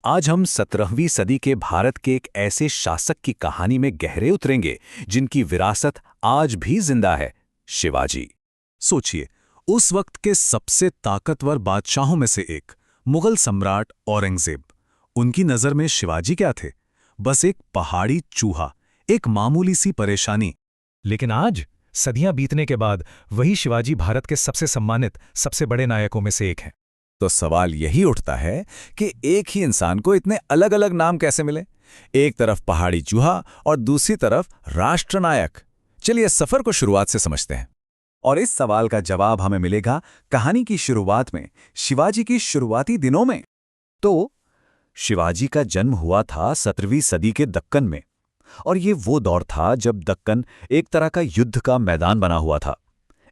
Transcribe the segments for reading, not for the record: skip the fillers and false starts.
आज हम 17वीं सदी के भारत के एक ऐसे शासक की कहानी में गहरे उतरेंगे जिनकी विरासत आज भी जिंदा है, शिवाजी। सोचिए, उस वक्त के सबसे ताकतवर बादशाहों में से एक, मुगल सम्राट औरंगजेब। उनकी नजर में शिवाजी क्या थे? बस एक पहाड़ी चूहा, एक मामूली सी परेशानी। लेकिन आज, सदियां बीतने के बाद, वही शिवाजी भारत के सबसे सम्मानित, सबसे बड़े नायकों में से एक हैं। तो सवाल यही उठता है कि एक ही इंसान को इतने अलग अलग नाम कैसे मिले? एक तरफ पहाड़ी चूहा और दूसरी तरफ राष्ट्रनायक। चलिए सफर को शुरुआत से समझते हैं। और इस सवाल का जवाब हमें मिलेगा कहानी की शुरुआत में, शिवाजी की शुरुआती दिनों में। तो शिवाजी का जन्म हुआ था 17वीं सदी के दक्कन में। और ये वो दौर था जब दक्कन एक तरह का युद्ध का मैदान बना हुआ था।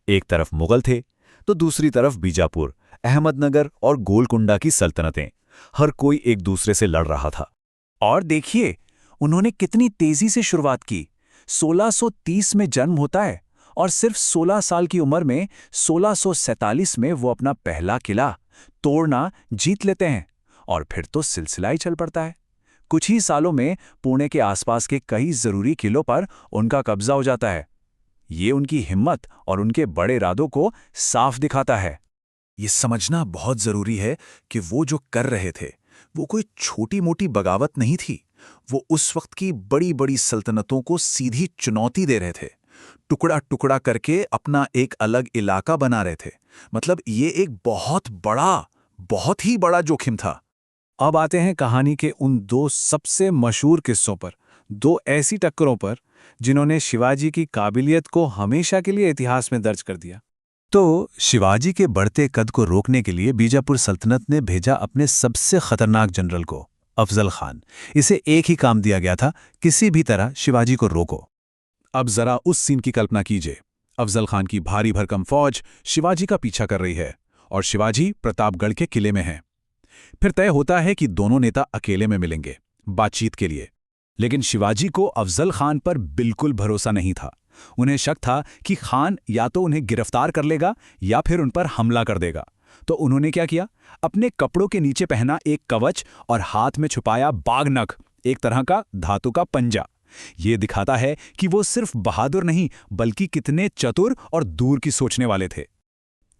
एक तरफ मुगल थे तो दूसरी तरफ बीजापुर, अहमदनगर और गोलकुंडा की सल्तनतें। हर कोई एक दूसरे से लड़ रहा था। और देखिए, उन्होंने कितनी तेजी से शुरुआत की। 1630 में जन्म होता है और सिर्फ 16 साल की उम्र में 1647 में वो अपना पहला किला तोड़ना जीत लेते हैं। और फिर तो सिलसिला ही चल पड़ता है। कुछ ही सालों में पुणे के आसपास के कई जरूरी किलों पर उनका कब्जा हो जाता है। ये उनकी हिम्मत और उनके बड़े इरादों को साफ दिखाता है। ये समझना बहुत जरूरी है कि वो जो कर रहे थे वो कोई छोटी मोटी बगावत नहीं थी। वो उस वक्त की बड़ी बड़ी सल्तनतों को सीधी चुनौती दे रहे थे। टुकड़ा टुकड़ा करके अपना एक अलग इलाका बना रहे थे। मतलब ये एक बहुत ही बड़ा जोखिम था। अब आते हैं कहानी के उन दो सबसे मशहूर किस्सों पर, दो ऐसी टक्करों पर जिन्होंने शिवाजी की काबिलियत को हमेशा के लिए इतिहास में दर्ज कर दिया। तो शिवाजी के बढ़ते कद को रोकने के लिए बीजापुर सल्तनत ने भेजा अपने सबसे खतरनाक जनरल को, अफजल खान। इसे एक ही काम दिया गया था, किसी भी तरह शिवाजी को रोको। अब जरा उस सीन की कल्पना कीजिए। अफजल खान की भारी भरकम फौज शिवाजी का पीछा कर रही है और शिवाजी प्रतापगढ़ के किले में हैं। फिर तय होता है कि दोनों नेता अकेले में मिलेंगे बातचीत के लिए। लेकिन शिवाजी को अफजल खान पर बिल्कुल भरोसा नहीं था। उन्हें शक था कि खान या तो उन्हें गिरफ्तार कर लेगा या फिर उन पर हमला कर देगा। तो उन्होंने क्या किया? अपने कपड़ों के नीचे पहना एक कवच और हाथ में छुपाया बाघनख, एक तरह का धातु का पंजा। ये दिखाता है कि वो सिर्फ बहादुर नहीं बल्कि कितने चतुर और दूर की सोचने वाले थे।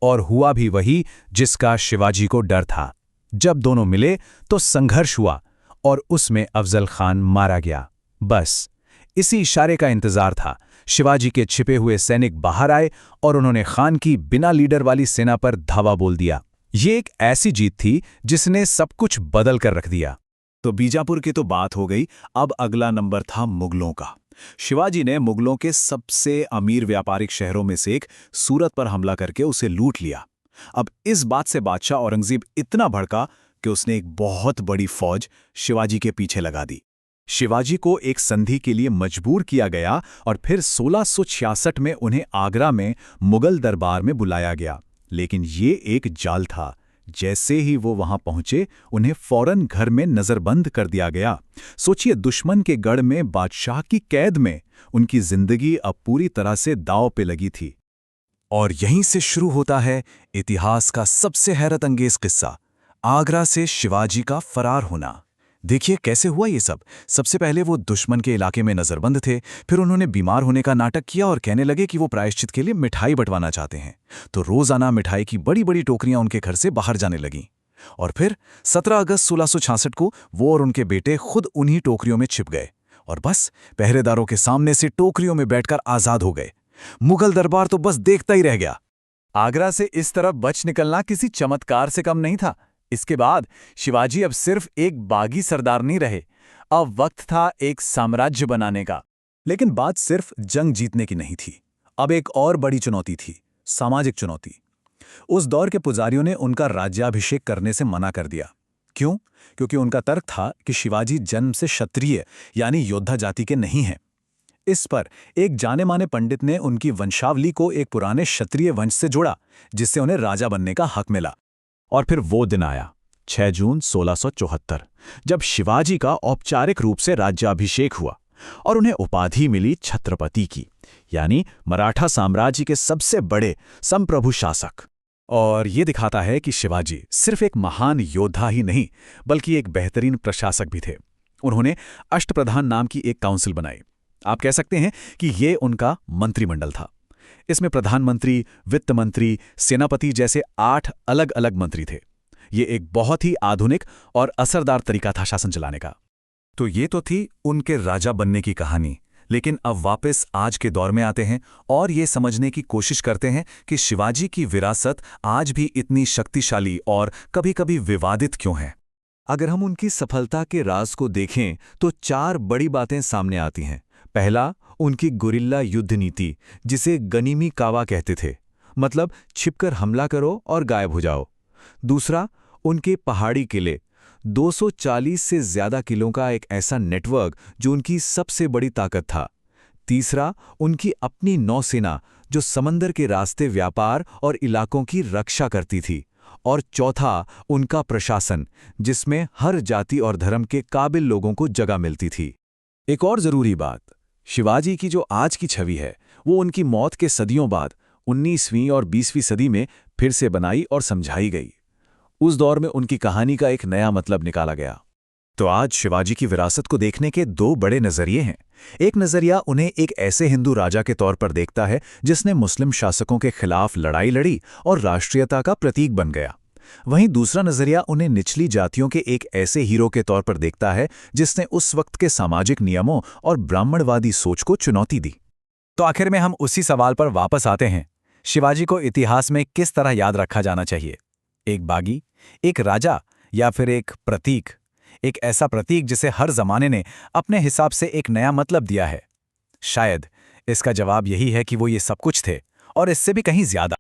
और हुआ भी वही जिसका शिवाजी को डर था। जब दोनों मिले तो संघर्ष हुआ और उसमें अफजल खान मारा गया। बस इसी इशारे का इंतजार था। शिवाजी के छिपे हुए सैनिक बाहर आए और उन्होंने खान की बिना लीडर वाली सेना पर धावा बोल दिया। ये एक ऐसी जीत थी जिसने सब कुछ बदल कर रख दिया। तो बीजापुर की तो बात हो गई। अब अगला नंबर था मुगलों का। शिवाजी ने मुगलों के सबसे अमीर व्यापारिक शहरों में से एक सूरत पर हमला करके उसे लूट लिया। अब इस बात से बादशाह औरंगजेब इतना भड़का कि उसने एक बहुत बड़ी फौज शिवाजी के पीछे लगा दी। शिवाजी को एक संधि के लिए मजबूर किया गया और फिर 1666 में उन्हें आगरा में मुगल दरबार में बुलाया गया। लेकिन ये एक जाल था। जैसे ही वो वहां पहुंचे, उन्हें फौरन घर में नजरबंद कर दिया गया। सोचिए, दुश्मन के गढ़ में बादशाह की कैद में उनकी जिंदगी अब पूरी तरह से दांव पे लगी थी। और यहीं से शुरू होता है इतिहास का सबसे हैरत अंगेज किस्सा, आगरा से शिवाजी का फरार होना। देखिए कैसे हुआ ये सब। सबसे पहले वो दुश्मन के इलाके में नजरबंद थे। फिर उन्होंने बीमार होने का नाटक किया और कहने लगे कि वो प्रायश्चित के लिए मिठाई बंटवाना चाहते हैं। तो रोजाना मिठाई की बड़ी बड़ी टोकरियां उनके घर से बाहर जाने लगीं। और फिर 17 अगस्त 1666 को वो और उनके बेटे खुद उन्हीं टोकरियों में छिप गए और बस पहरेदारों के सामने से टोकरियों में बैठकर आजाद हो गए। मुगल दरबार तो बस देखता ही रह गया। आगरा से इस तरफ बच निकलना किसी चमत्कार से कम नहीं था। इसके बाद शिवाजी अब सिर्फ एक बागी सरदार नहीं रहे, अब वक्त था एक साम्राज्य बनाने का। लेकिन बात सिर्फ जंग जीतने की नहीं थी। अब एक और बड़ी चुनौती थी, सामाजिक चुनौती। उस दौर के पुजारियों ने उनका राज्याभिषेक करने से मना कर दिया। क्यों? क्योंकि उनका तर्क था कि शिवाजी जन्म से क्षत्रिय यानी योद्धा जाति के नहीं हैं। इस पर एक जाने माने पंडित ने उनकी वंशावली को एक पुराने क्षत्रिय वंश से जोड़ा, जिससे उन्हें राजा बनने का हक मिला। और फिर वो दिन आया, 6 जून 1674, जब शिवाजी का औपचारिक रूप से राज्याभिषेक हुआ और उन्हें उपाधि मिली छत्रपति की, यानी मराठा साम्राज्य के सबसे बड़े संप्रभु शासक। और ये दिखाता है कि शिवाजी सिर्फ एक महान योद्धा ही नहीं बल्कि एक बेहतरीन प्रशासक भी थे। उन्होंने अष्टप्रधान नाम की एक काउंसिल बनाई। आप कह सकते हैं कि ये उनका मंत्रिमंडल था। इसमें प्रधानमंत्री, वित्त मंत्री, सेनापति जैसे 8 अलग अलग मंत्री थे। ये एक बहुत ही आधुनिक और असरदार तरीका था शासन चलाने का। तो ये तो थी उनके राजा बनने की कहानी, लेकिन अब वापस आज के दौर में आते हैं और ये समझने की कोशिश करते हैं कि शिवाजी की विरासत आज भी इतनी शक्तिशाली और कभी-कभी विवादित क्यों है। अगर हम उनकी सफलता के राज को देखें तो 4 बड़ी बातें सामने आती हैं। पहला, उनकी गुरिल्ला युद्ध नीति, जिसे गनीमी कावा कहते थे, मतलब छिपकर हमला करो और गायब हो जाओ। दूसरा, उनके पहाड़ी किले, 240 से ज्यादा किलों का एक ऐसा नेटवर्क जो उनकी सबसे बड़ी ताकत था। तीसरा, उनकी अपनी नौसेना जो समंदर के रास्ते व्यापार और इलाकों की रक्षा करती थी। और चौथा, उनका प्रशासन, जिसमें हर जाति और धर्म के काबिल लोगों को जगह मिलती थी। एक और जरूरी बात, शिवाजी की जो आज की छवि है वो उनकी मौत के सदियों बाद 19वीं और 20वीं सदी में फिर से बनाई और समझाई गई। उस दौर में उनकी कहानी का एक नया मतलब निकाला गया। तो आज शिवाजी की विरासत को देखने के 2 बड़े नजरिए हैं। एक नजरिया उन्हें एक ऐसे हिंदू राजा के तौर पर देखता है जिसने मुस्लिम शासकों के खिलाफ लड़ाई लड़ी और राष्ट्रीयता का प्रतीक बन गया। वहीं दूसरा नजरिया उन्हें निचली जातियों के एक ऐसे हीरो के तौर पर देखता है जिसने उस वक्त के सामाजिक नियमों और ब्राह्मणवादी सोच को चुनौती दी। तो आखिर में हम उसी सवाल पर वापस आते हैं, शिवाजी को इतिहास में किस तरह याद रखा जाना चाहिए? एक बागी, एक राजा, या फिर एक प्रतीक? एक ऐसा प्रतीक जिसे हर जमाने ने अपने हिसाब से एक नया मतलब दिया है। शायद इसका जवाब यही है कि वो ये सब कुछ थे और इससे भी कहीं ज्यादा।